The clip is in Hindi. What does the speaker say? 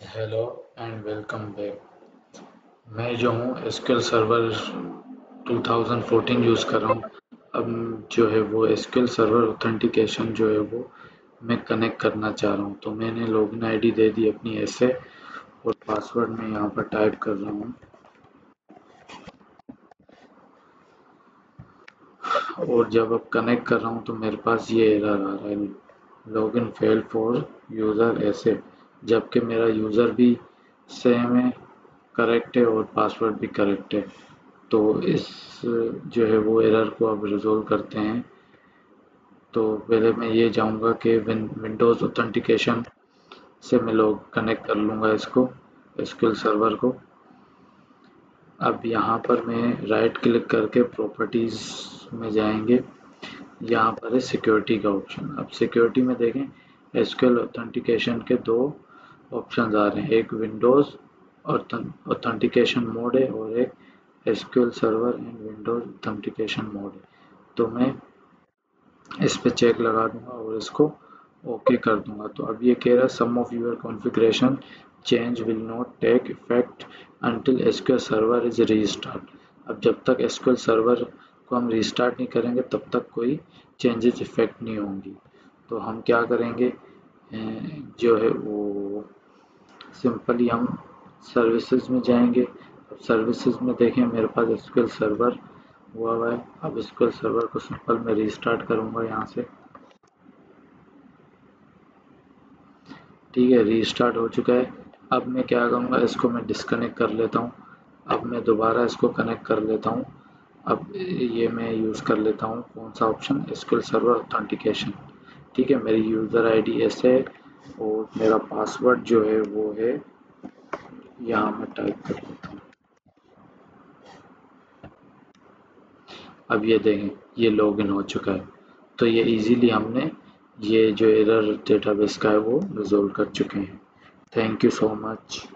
Hello and welcome back. मैं जो हूँ एसक्यूएल सर्वर 2014 यूज़ कर रहा हूँ। अब जो है वो एसक्यूएल सर्वर ऑथेंटिकेशन जो है वो मैं कनेक्ट करना चाह रहा हूँ। तो मैंने लॉगिन आईडी दे दी अपनी ऐसे, और पासवर्ड मैं यहाँ पर टाइप कर रहा हूँ। और जब अब कनेक्ट कर रहा हूँ तो मेरे पास ये एरर आ रहा है, लॉगिन फेल्ड फॉर यूज़र ऐसे, जबकि मेरा यूज़र भी सेम है, करेक्ट है, और पासवर्ड भी करेक्ट है। तो इस जो है वो एरर को अब रिजॉल्व करते हैं। तो पहले मैं ये चाहूँगा कि विंडोज़ ऑथेंटिकेशन से मैं लोग कनेक्ट कर लूँगा इसको, एसक्यूएल सर्वर को। अब यहाँ पर मैं राइट क्लिक करके प्रॉपर्टीज़ में जाएंगे। यहाँ पर है सिक्योरिटी का ऑप्शन। अब सिक्योरिटी में देखें, एसक्यूएल ऑथेंटिकेशन के दो ऑप्शन आ रहे हैं, एक विंडोज़ ऑथेंटिकेशन मोड है और एक SQL server and Windows authentication mode है। तो मैं इस पे चेक लगा दूंगा और इसको ओके कर दूंगा। तो अब ये कह रहा है some of your configuration change will not take effect until SQL server is restart. अब जब तक एसक्यूएल सर्वर को हम रीस्टार्ट नहीं करेंगे तब तक कोई चेंजेस इफेक्ट नहीं होंगी। तो हम क्या करेंगे, जो है वो सिंपली हम सर्विसेज में जाएंगे। अब सर्विसेज में देखें, मेरे पास एसक्यूएल सर्वर हुआ है। अब एसक्यूएल सर्वर को सिंपल मैं रीस्टार्ट करूंगा यहाँ से। ठीक है, रीस्टार्ट हो चुका है। अब मैं क्या करूँगा, इसको मैं डिस्कनेक्ट कर लेता हूँ। अब मैं दोबारा इसको कनेक्ट कर लेता हूँ। अब ये मैं यूज़ कर लेता हूँ कौन सा ऑप्शन, एसक्यूएल सर्वर ऑथेंटिकेशन। ठीक है, मेरी यूज़र आईडी ऐसे है और मेरा पासवर्ड जो है वो है, यहाँ मैं टाइप कर लेता हूँ। अब ये देखें, ये लॉगिन हो चुका है। तो ये इजीली हमने ये जो एरर डेटाबेस का है वो रिजॉल्व कर चुके हैं। Thank you so much.